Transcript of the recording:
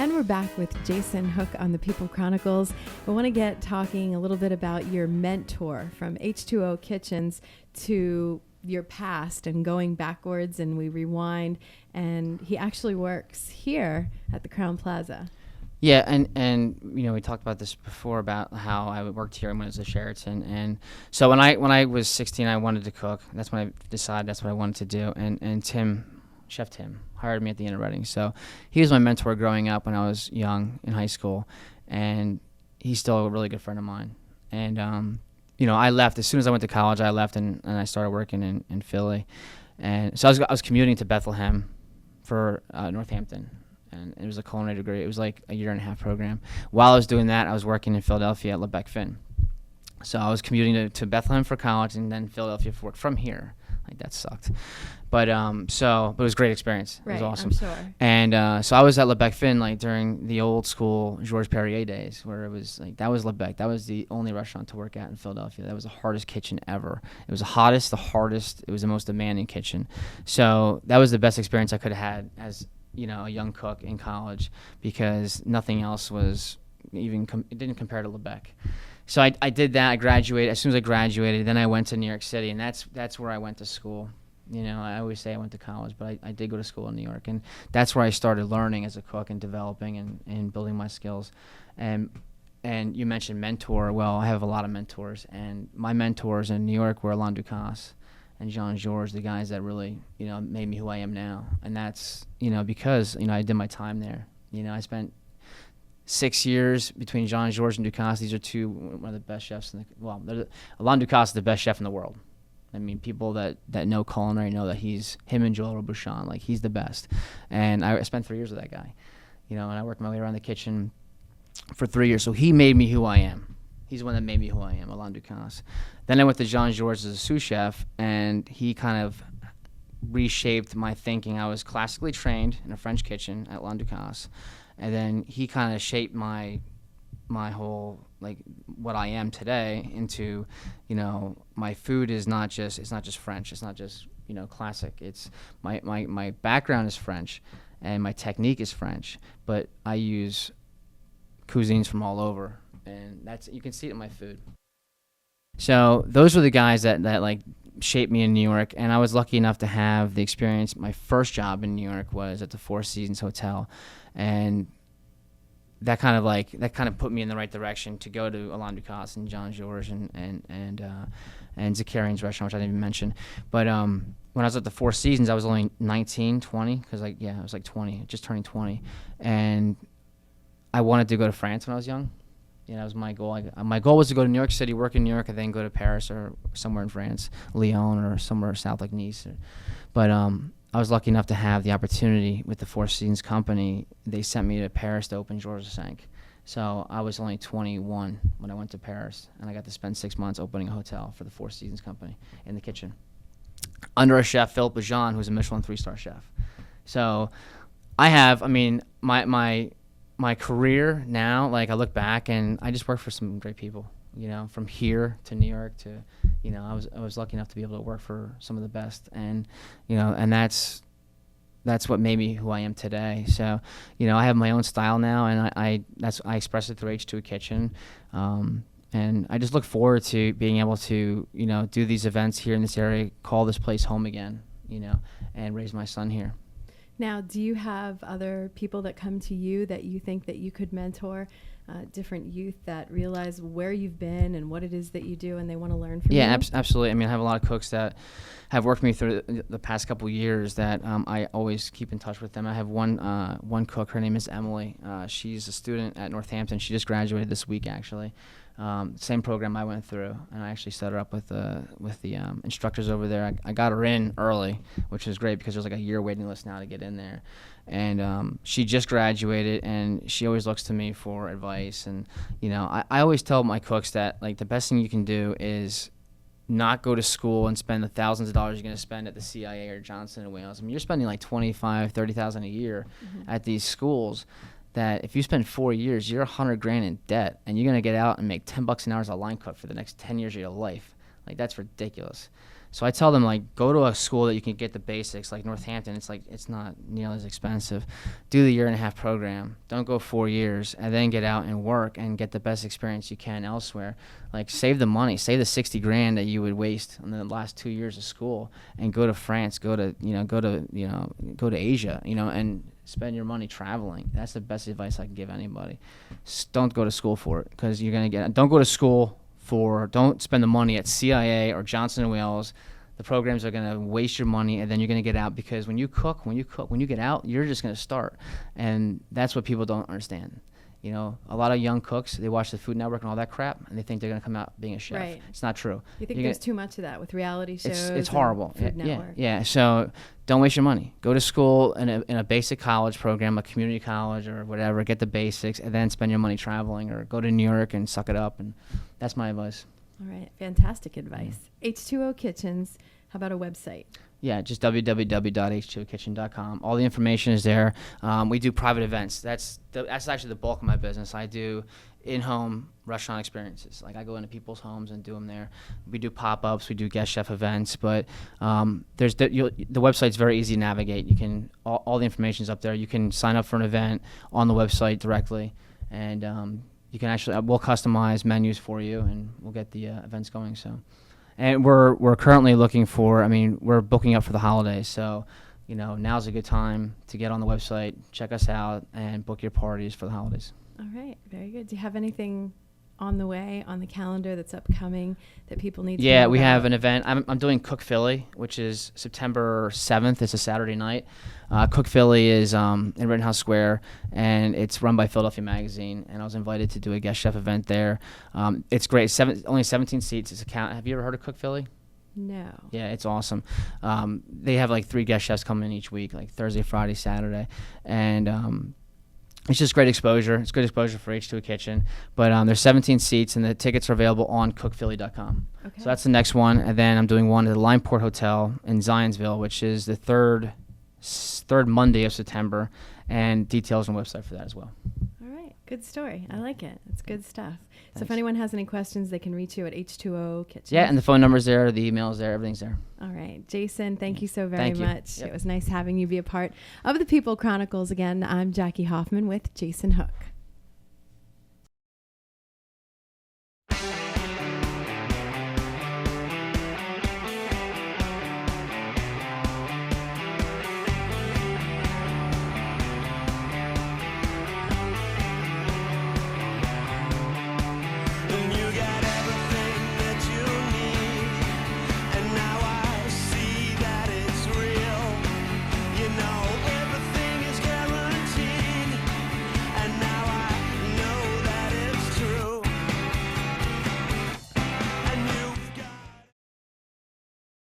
And we're back with Jason Hook on the People Chronicles. I want to get talking a little bit about your mentor from H2O Kitchens to your past and going backwards, and we rewind. And he actually works here at the Crown Plaza. Yeah, and you know, we talked about this before about how I worked here when I was at Sheraton, and so when I was 16, I wanted to cook. That's when I decided that's what I wanted to do, and Chef Tim hired me at the Inn of Reading. So he was my mentor growing up when I was young in high school, and he's still a really good friend of mine. And you know, I left as soon as I went to college. I left and I started working in Philly, and so I was commuting to Bethlehem for Northampton. And it was a culinary degree. It was like a 1.5-year program. While I was doing that, I was working in Philadelphia at Lebec Finn. So I was commuting to Bethlehem for college and then Philadelphia for work from here. Like, that sucked. But but it was a great experience. Right, it was awesome. I'm sure. And so I was at Lebec Finn like during the old school Georges Perrier days, where it was like, that was Lebec. That was the only restaurant to work at in Philadelphia. That was the hardest kitchen ever. It was the hottest, the hardest. It was the most demanding kitchen. So that was the best experience I could have had as, you know, a young cook in college, because nothing else was even it didn't compare to Lebec. So I did that. I graduated. As soon as I graduated, then I went to New York City, and that's where I went to school. You know, I always say I went to college, but I did go to school in New York, and that's where I started learning as a cook and developing and building my skills. And you mentioned mentor. Well, I have a lot of mentors, and my mentors in New York were Alain Ducasse and Jean-Georges, the guys that really, you know, made me who I am now. And that's, you know, because, you know, I did my time there. You know, I spent 6 years between Jean-Georges and Ducasse. These are one of the best chefs Alain Ducasse is the best chef in the world. I mean, people that know culinary know that him and Joël Robuchon, like, he's the best. And I spent 3 years with that guy, you know, and I worked my way around the kitchen for 3 years. So he made me who I am. He's the one that made me who I am, Alain Ducasse. Then I went to Jean-Georges as a sous chef, and he kind of reshaped my thinking. I was classically trained in a French kitchen at Alain Ducasse, and then he kind of shaped my whole, like, what I am today into, you know, my food is not just French. It's not just, you know, classic. It's my background is French, and my technique is French, but I use cuisines from all over. And you can see it in my food. So those were the guys that like shaped me in New York, and I was lucky enough to have the experience. My first job in New York was at the Four Seasons Hotel, and that kind of put me in the right direction to go to Alain Ducasse and Jean-Georges and Zakarian's restaurant, which I didn't even mention. But when I was at the Four Seasons, I was only 19, 20, because I was like 20, just turning 20, and I wanted to go to France when I was young. You know, that was my goal. My goal was to go to New York City, work in New York, and then go to Paris or somewhere in France, Lyon or somewhere south like Nice. But I was lucky enough to have the opportunity with the Four Seasons Company. They sent me to Paris to open Georges V. So I was only 21 when I went to Paris, and I got to spend 6 months opening a hotel for the Four Seasons Company in the kitchen under a chef, Philippe Lejeune, who's a Michelin 3-star chef. So my career now, like, I look back and I just work for some great people, you know, from here to New York to, you know, I was lucky enough to be able to work for some of the best, and, you know, and that's what made me who I am today. So, you know, I have my own style now, and I express it through H2O Kitchen, and I just look forward to being able to, you know, do these events here in this area, call this place home again, you know, and raise my son here. Now, do you have other people that come to you that you think that you could mentor, different youth that realize where you've been and what it is that you do, and they want to learn from you? Yeah, absolutely. I mean, I have a lot of cooks that have worked with me through the past couple of years that I always keep in touch with them. I have one cook. Her name is Emily. She's a student at Northampton. She just graduated this week, actually. Same program I went through, and I actually set her up with the instructors over there. I got her in early, which is great because there's like a year waiting list now to get in there. And she just graduated, and she always looks to me for advice. And, you know, I always tell my cooks that, like, the best thing you can do is not go to school and spend the thousands of dollars you're going to spend at the CIA or Johnson & Wales. I mean, you're spending like $25,000, $30,000 a year at these schools. That if you spend 4 years, you're $100,000 in debt, and you're gonna get out and make $10 an hour as a line cook for the next 10 years of your life. Like, that's ridiculous. So I tell them, like, go to a school that you can get the basics, like Northampton. It's like, it's not nearly as expensive. Do the 1.5-year program. Don't go 4 years, and then get out and work and get the best experience you can elsewhere. Like, save the money, save the 60 grand that you would waste on the last 2 years of school, and go to France, go to Asia, and spend your money traveling. That's the best advice I can give anybody. Don't go to school for it, because don't spend the money at CIA or Johnson & Wales. The programs are going to waste your money, and then you're going to get out, because when you get out, you're just going to start. And that's what people don't understand. A lot of young cooks, they watch the Food Network and all that crap, and they think they're going to come out being a chef. Right. It's not true. You think there's too much of that with reality shows? It's horrible. Food Network. Yeah. So don't waste your money. Go to school in a basic college program, a community college or whatever, get the basics, and then spend your money traveling, or go to New York and suck it up. And that's my advice. All right. Fantastic advice. H2O Kitchens. How about a website? Yeah, just www.h2okitchen.com. All the information is there. We do private events. That's actually the bulk of my business. I do in-home restaurant experiences. Like, I go into people's homes and do them there. We do pop-ups. We do guest chef events. But the website's very easy to navigate. You can all the information's up there. You can sign up for an event on the website directly, and you can we'll customize menus for you, and we'll get the events going. So. And we're currently looking for, we're booking up for the holidays. So, now's a good time to get on the website, check us out, and book your parties for the holidays. All right. Very good. Do you have anything on the way, on the calendar that's upcoming that people need to know Yeah, we about? have an event. I'm doing Cook Philly, which is September 7th. It's a Saturday night. Cook Philly is in Rittenhouse Square, and it's run by Philadelphia Magazine, and I was invited to do a guest chef event there. It's great. Only 17 seats. Have you ever heard of Cook Philly? No. Yeah, it's awesome. They have like 3 guest chefs coming in each week, like Thursday, Friday, Saturday, and it's just great exposure. It's good exposure for H2O Kitchen. But there's 17 seats, and the tickets are available on cookphilly.com. Okay. So that's the next one. And then I'm doing one at the Limeport Hotel in Zionsville, which is the third Monday of September, and details on the website for that as well. All right. Good story. I like it. It's good stuff. Thanks. So if anyone has any questions, they can reach you at H2O Kitchen. Yeah, and the phone number's there, the email's there, everything's there. All right. Jason, thank you so very much. Yep. It was nice having you be a part of the People Chronicles again. I'm Jackie Hoffman with Jason Hook.